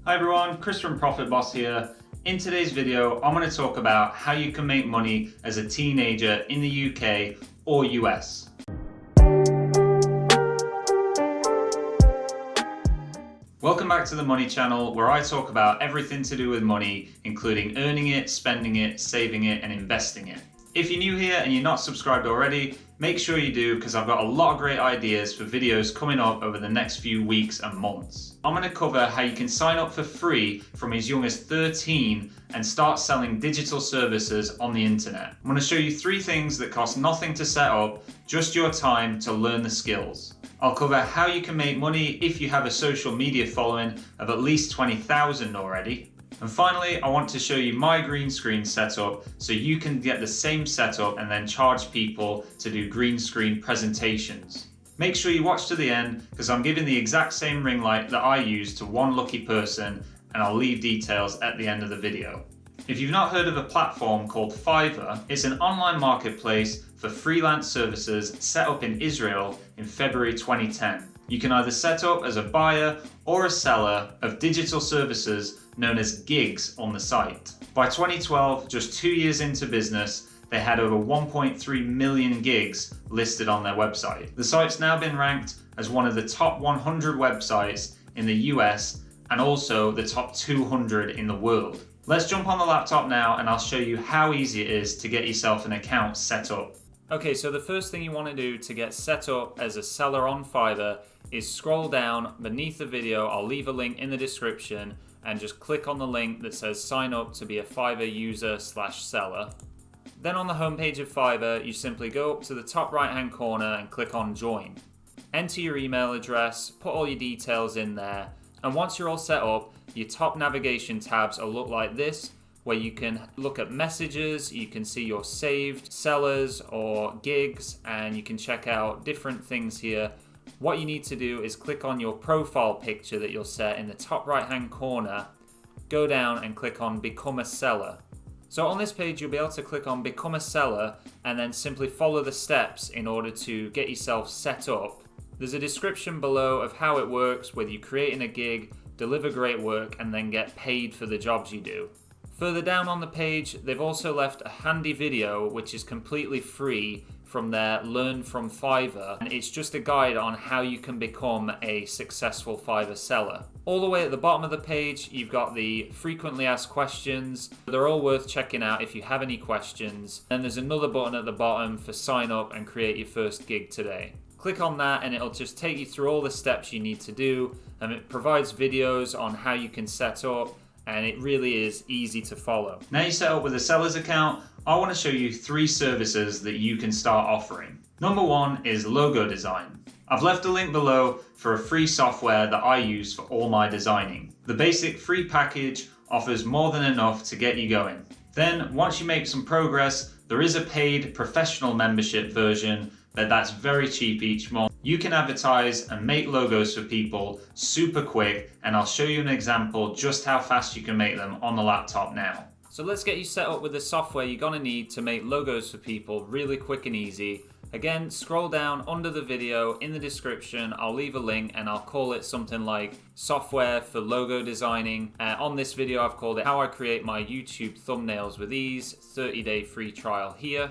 Hi everyone, Chris from Profit Boss here. In today's video, I'm going to talk about how you can make money as a teenager in the UK or US. Welcome back to the Money Channel, where I talk about everything to do with money, including earning it, spending it, saving it, and investing it. If you're new here and you're not subscribed already, make sure you do, because I've got a lot of great ideas for videos coming up over the next few weeks and months. I'm going to cover how you can sign up for free from as young as 13 and start selling digital services on the internet. I'm going to show you 3 things that cost nothing to set up, just your time to learn the skills. I'll cover how you can make money if you have a social media following of at least 20,000 already. And finally, I want to show you my green screen setup so you can get the same setup and then charge people to do green screen presentations. Make sure you watch to the end, because I'm giving the exact same ring light that I use to one lucky person, and I'll leave details at the end of the video. If you've not heard of a platform called Fiverr, it's an online marketplace for freelance services set up in Israel in February 2010. You can either set up as a buyer or a seller of digital services known as gigs on the site. By 2012, just 2 years into business, they had over 1.3 million gigs listed on their website. The site's now been ranked as one of the top 100 websites in the US and also the top 200 in the world. Let's jump on the laptop now and I'll show you how easy it is to get yourself an account set up. Okay, so the first thing you want to do to get set up as a seller on Fiverr is scroll down beneath the video. I'll leave a link in the description, and just click on the link that says sign up to be a Fiverr user/seller. Then on the homepage of Fiverr, you simply go up to the top right hand corner and click on join. Enter your email address, put all your details in there, and once you're all set up, your top navigation tabs will look like this, where you can look at messages, you can see your saved sellers or gigs, and you can check out different things here. What you need to do is click on your profile picture that you'll set in the top right hand corner, go down and click on Become a Seller. So on this page you'll be able to click on Become a Seller and then simply follow the steps in order to get yourself set up. There's a description below of how it works, whether you're creating a gig, deliver great work, and then get paid for the jobs you do. Further down on the page, they've also left a handy video which is completely free from their Learn from Fiverr, and it's just a guide on how you can become a successful Fiverr seller. All the way at the bottom of the page, you've got the frequently asked questions. They're all worth checking out if you have any questions. And there's another button at the bottom for sign up and create your first gig today. Click on that and it'll just take you through all the steps you need to do, and it provides videos on how you can set up, and it really is easy to follow. Now you're set up with a seller's account, I want to show you 3 services that you can start offering. Number 1 is logo design. I've left a link below for a free software that I use for all my designing. The basic free package offers more than enough to get you going. Then once you make some progress, there is a paid professional membership version that's very cheap each month. You can advertise and make logos for people super quick, and I'll show you an example just how fast you can make them on the laptop now. So let's get you set up with the software you're gonna need to make logos for people really quick and easy. Again, scroll down under the video in the description. I'll leave a link and I'll call it something like software for logo designing. On this video, I've called it how I create my YouTube thumbnails with ease, 30-day free trial here.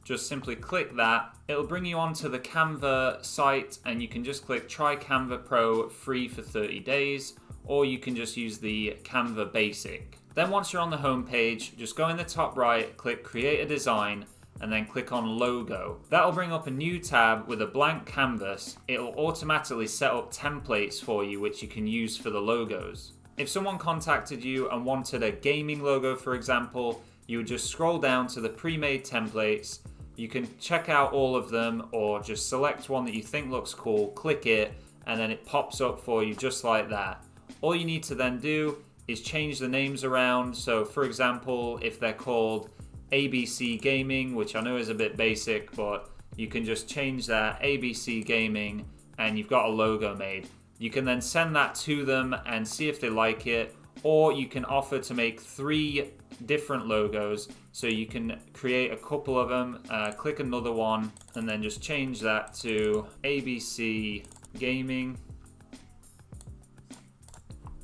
Just simply click that. It'll bring you onto the Canva site, and you can just click try Canva Pro free for 30 days, or you can just use the Canva Basic. Then once you're on the home page, just go in the top right, click create a design, and then click on logo. That'll bring up a new tab with a blank canvas. It'll automatically set up templates for you which you can use for the logos. If someone contacted you and wanted a gaming logo, for example, you would just scroll down to the pre-made templates. You can check out all of them or just select one that you think looks cool, click it, and then it pops up for you just like that. All you need to then do is change the names around. So for example, if they're called ABC Gaming, which I know is a bit basic, but you can just change that ABC Gaming and you've got a logo made. You can then send that to them and see if they like it, or you can offer to make 3 different logos. So you can create a couple of them, click another one, and then just change that to ABC Gaming.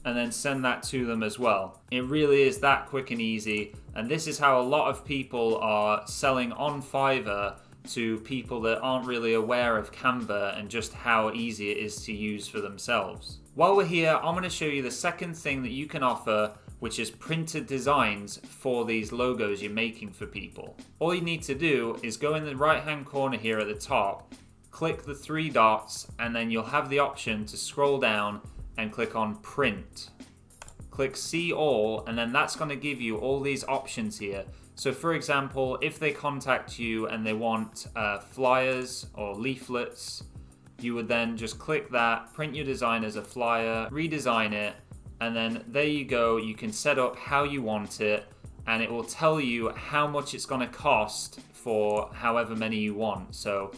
and then send that to them as well. It really is that quick and easy, and this is how a lot of people are selling on Fiverr to people that aren't really aware of Canva and just how easy it is to use for themselves. While we're here, I'm going to show you the second thing that you can offer, which is printed designs for these logos you're making for people. All you need to do is go in the right hand corner here at the top, click the three dots, and then you'll have the option to scroll down and click on print. Click see all, and then that's going to give you all these options here. So for example, if they contact you and they want flyers or leaflets, you would then just click that, print your design as a flyer, redesign it, and then there you go. You can set up how you want it, and it will tell you how much it's going to cost for however many you want. So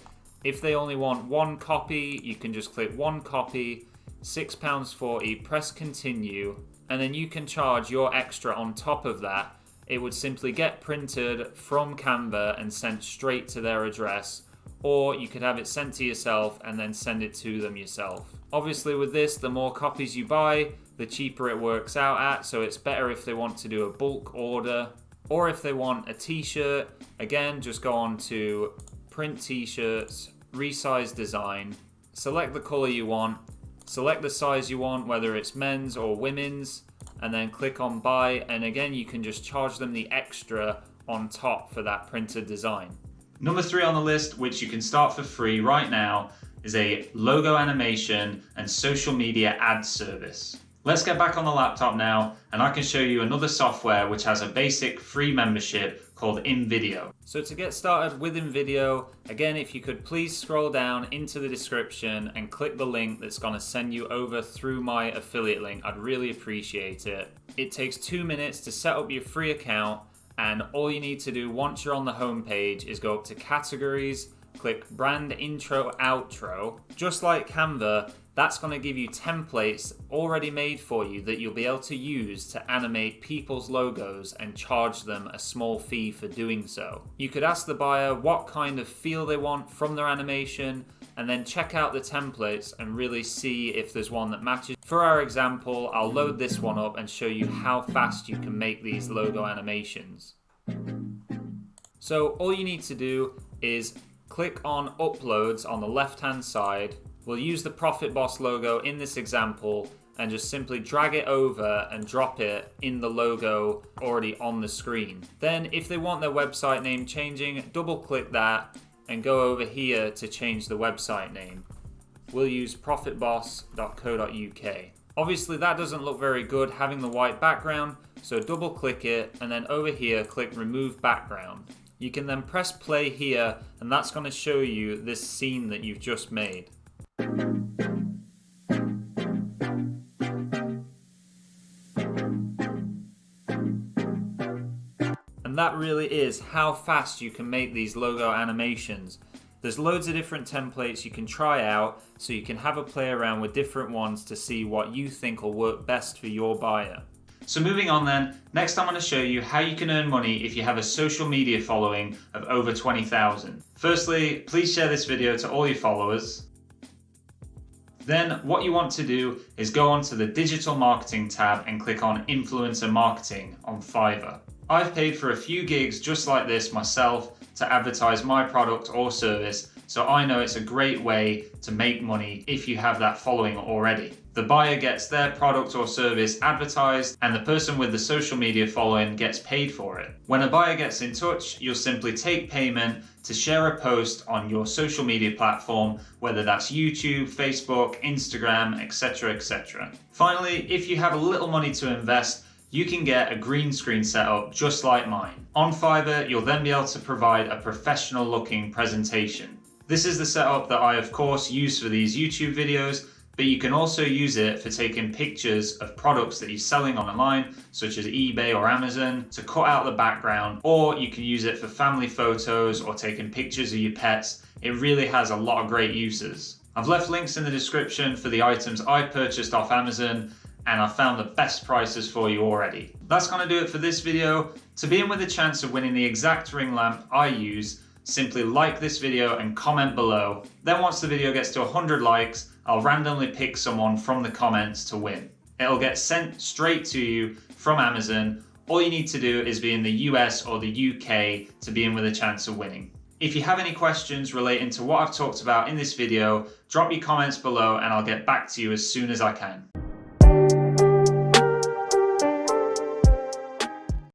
if they only want one copy, you can just click one copy, £6.40, press continue, and then you can charge your extra on top of that. It would simply get printed from Canva and sent straight to their address, or you could have it sent to yourself and then send it to them yourself. Obviously with this, the more copies you buy, the cheaper it works out at, so it's better if they want to do a bulk order. Or if they want a t-shirt, again, just go on to print t-shirts, resize design, select the color you want, select the size you want, whether it's men's or women's, and then click on buy, and again you can just charge them the extra on top for that printed design. Number 3 on the list, which you can start for free right now, is a logo animation and social media ad service. Let's get back on the laptop now, and I can show you another software which has a basic free membership called InVideo. So to get started with InVideo, again, if you could please scroll down into the description and click the link that's going to send you over through my affiliate link, I'd really appreciate it. It takes 2 minutes to set up your free account, and all you need to do once you're on the home page is go up to categories, click brand intro outro. Just like Canva, that's going to give you templates already made for you that you'll be able to use to animate people's logos and charge them a small fee for doing so. You could ask the buyer what kind of feel they want from their animation, and then check out the templates and really see if there's one that matches. For our example, I'll load this one up and show you how fast you can make these logo animations. So all you need to do is click on uploads on the left hand side. We'll use the Profit Boss logo in this example and just simply drag it over and drop it in the logo already on the screen. Then if they want their website name changing, double click that and go over here to change the website name. We'll use profitboss.co.uk. Obviously that doesn't look very good having the white background, so double click it and then over here click remove background. You can then press play here, and that's going to show you this scene that you've just made. And that really is how fast you can make these logo animations. There's loads of different templates you can try out, so you can have a play around with different ones to see what you think will work best for your buyer. So moving on then, next I'm going to show you how you can earn money if you have a social media following of over 20,000. Firstly, please share this video to all your followers. Then what you want to do is go onto the digital marketing tab and click on influencer marketing on Fiverr. I've paid for a few gigs just like this myself to advertise my product or service, so I know it's a great way to make money if you have that following already. The buyer gets their product or service advertised, and the person with the social media following gets paid for it. When a buyer gets in touch, you'll simply take payment to share a post on your social media platform, whether that's YouTube, Facebook, Instagram, etc., etc. Finally, if you have a little money to invest, you can get a green screen setup just like mine. On Fiverr, you'll then be able to provide a professional looking presentation. This is the setup that I of course use for these YouTube videos, but you can also use it for taking pictures of products that you're selling online, such as eBay or Amazon, to cut out the background, or you can use it for family photos or taking pictures of your pets. It really has a lot of great uses. I've left links in the description for the items I purchased off Amazon, and I found the best prices for you already. That's going to do it for this video. To be in with a chance of winning the exact ring lamp I use, simply like this video and comment below. Then once the video gets to 100 likes, I'll randomly pick someone from the comments to win. It'll get sent straight to you from Amazon. All you need to do is be in the US or the UK to be in with a chance of winning. If you have any questions relating to what I've talked about in this video, drop your comments below and I'll get back to you as soon as I can.